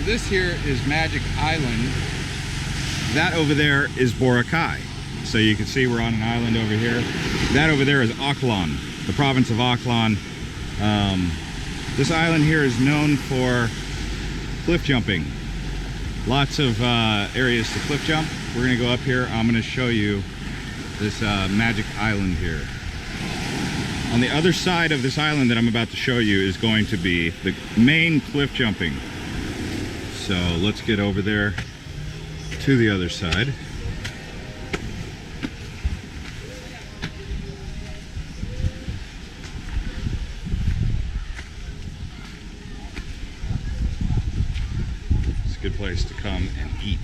this here is Magic Island. That over there is Boracay. So you can see we're on an island over here. That over there is Aklan, the province of Aklan. This island here is known for cliff jumping. Lots of areas to cliff jump. We're gonna go up here. I'm gonna show you this Magic Island here. On the other side of this island that I'm about to show you is going to be the main cliff jumping. So let's get over there to the other side. It's a good place to come and eat.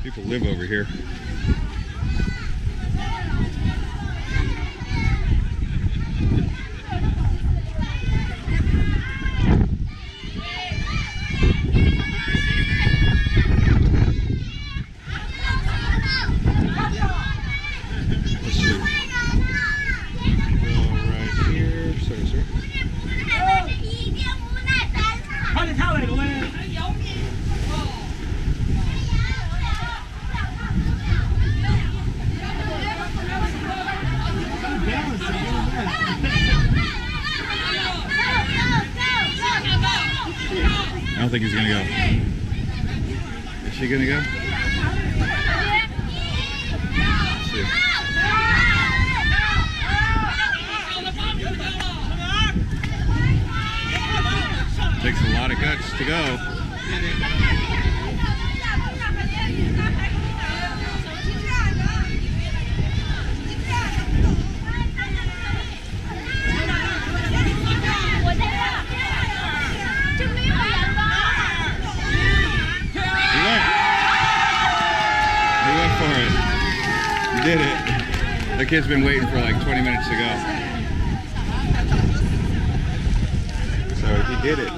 People live over here. Let's see. Go right here. Sorry, sir. I don't think he's gonna go. Is she gonna go? Let's see. Takes a lot of guts to go. Did it. The kid's been waiting for like 20 minutes to go. So he did it.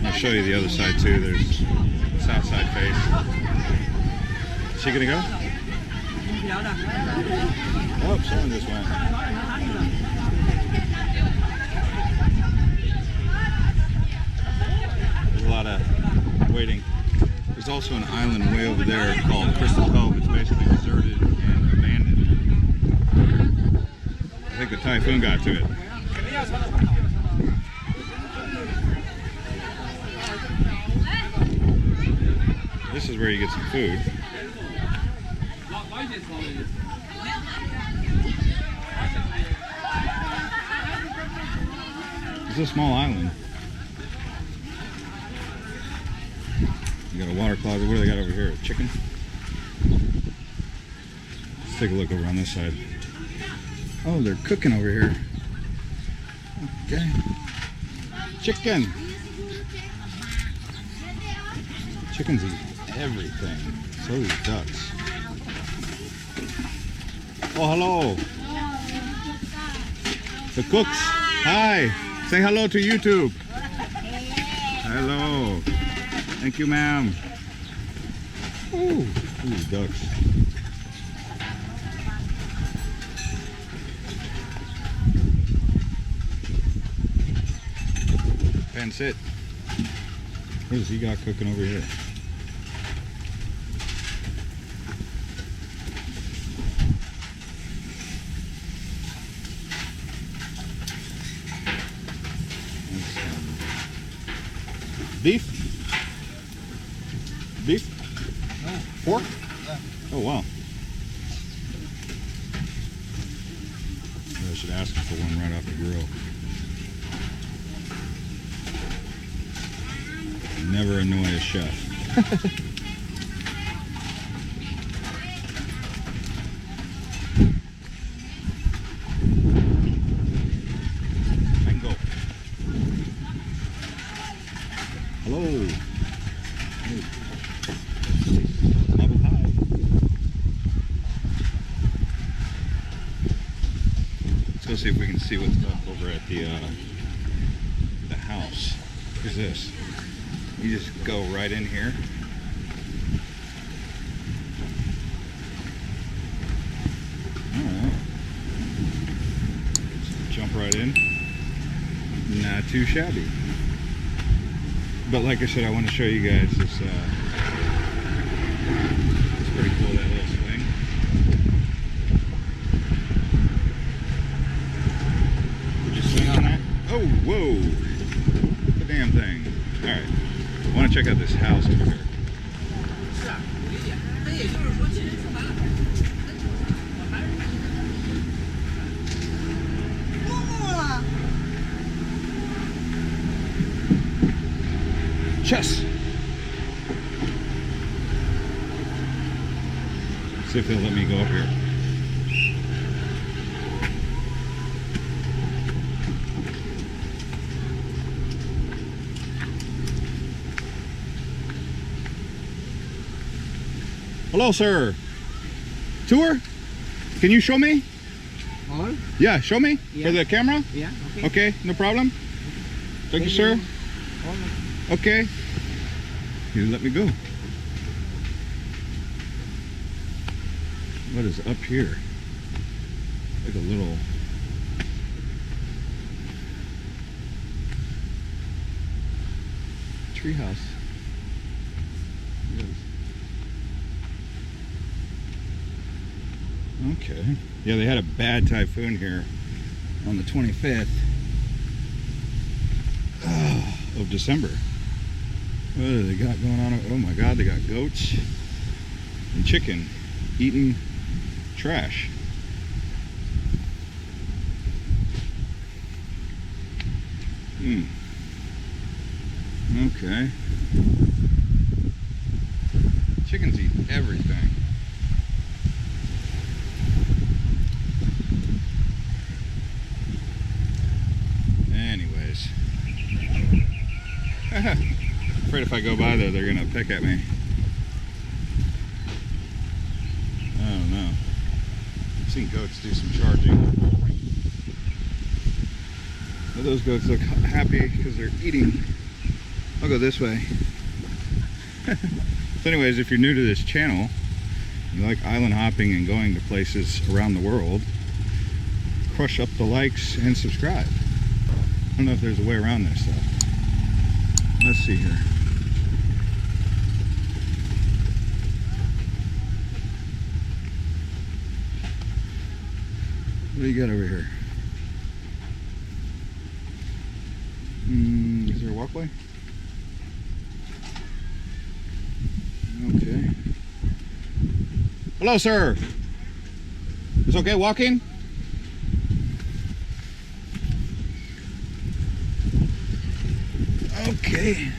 I'll show you the other side too. There's south side face. Is she gonna go? Oh, someone just went. There's a lot of waiting. There's also an island way over there called Crystal Cove. It's basically deserted and abandoned. I think the typhoon got to it. This is where you get some food. It's a small island. You got a water closet. What do they got over here? A chicken? Let's take a look over on this side. Oh, they're cooking over here. Okay. Chicken. Chickens eat everything. So do ducks. Oh, hello. The cooks. Hi. Say hello to YouTube. Hello. Thank you, ma'am. Oh, these ducks. And sit. What does he got cooking over here? Beef? Beef? No. Pork? Yeah. Oh, wow. I should ask for one right off the grill. Never annoy a chef. see if we can see what's up over at the house. What's this? You just go right in here. Alright. Jump right in. Not too shabby. But like I said, I want to show you guys this. It's pretty cool, that little swing. Would you swing on that? Oh, whoa! The damn thing. Alright. I want to check out this house over here. Chess! See if they'll let me go up here. Hello, sir. Tour? Can you show me? All? Yeah, show me. Yeah. For the camera? Yeah, okay. Okay, no problem. Thank you, sir. All. Okay. You let me go. What is up here? Like a little... treehouse. Okay. Yeah, they had a bad typhoon here on the 25th of December. What do they got going on? Oh my God, they got goats and chicken eating trash. Okay. Chickens eat everything. Anyways. Afraid if I go by there, they're gonna pick at me. I don't know. I've seen goats do some charging. But those goats look happy because they're eating. I'll go this way. So anyways, if you're new to this channel, you like island hopping and going to places around the world, crush up the likes and subscribe. I don't know if there's a way around this though. Let's see here. What do you got over here? Is there a walkway? Okay. Hello, sir. Is it okay walking? Okay.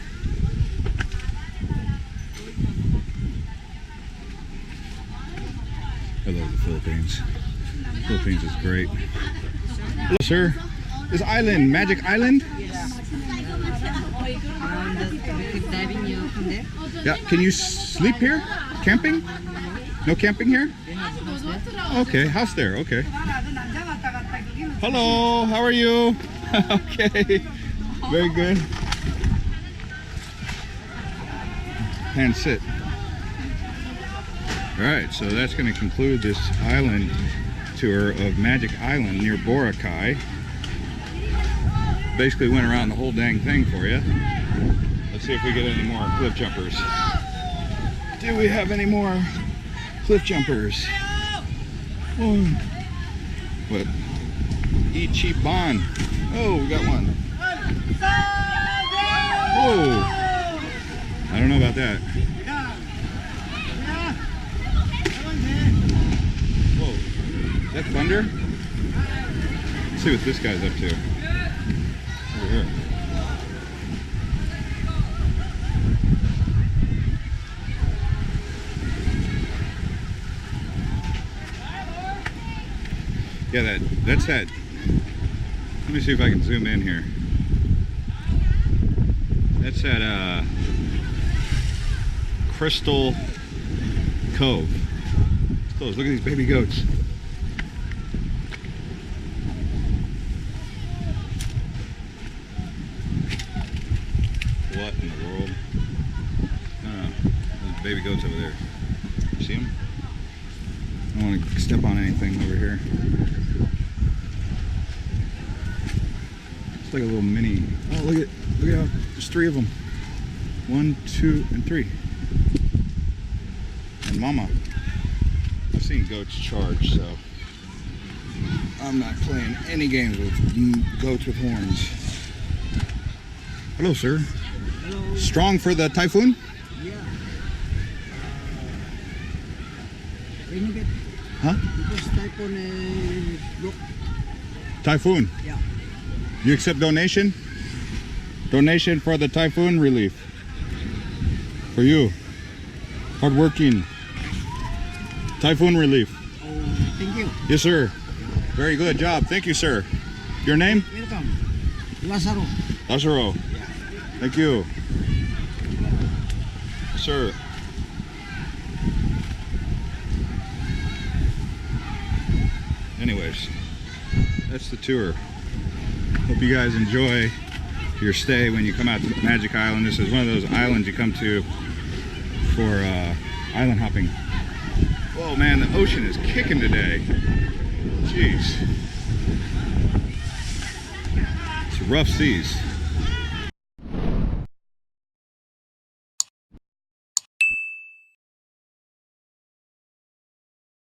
I love the Philippines. Philippines is great. Hello, sir. This island, Magic Island? Yeah, can you sleep here? Camping? No camping here? Okay, house there, okay. Hello, how are you? Okay, very good. And sit. Alright, so that's going to conclude this island tour of Magic Island near Boracay. Basically went around the whole dang thing for you. Let's see if we get any more cliff jumpers. Do we have any more cliff jumpers? Oh. What? Eat cheap bond. Oh, we got one. Whoa. I don't know about that. Whoa. Is that thunder? Let's see what this guy's up to. Over here. Yeah, that's that. Let me see if I can zoom in here. That's that Crystal Cove. It's closed. Look at these baby goats. goats over there. See them? I don't want to step on anything over here. It's like a little mini. Oh, look at how there's 3 of them. 1, 2, and 3. And mama. I've seen goats charge, so I'm not playing any games with goats with horns. Hello, sir. Hello. Strong for the typhoon? Yeah. Renegade. Huh? Because typhoon broke. Typhoon. Yeah. You accept donation? Donation for the typhoon relief. For you. Hardworking. Typhoon relief. Oh, thank you. Yes, sir. Very good job. Thank you, sir. Your name? Welcome. Lazaro. Lazaro. Yeah. Thank you. Yes, sir. Anyways, that's the tour. Hope you guys enjoy your stay when you come out to Magic Island. This is one of those islands you come to for island hopping. Whoa, man, the ocean is kicking today. Jeez. It's rough seas.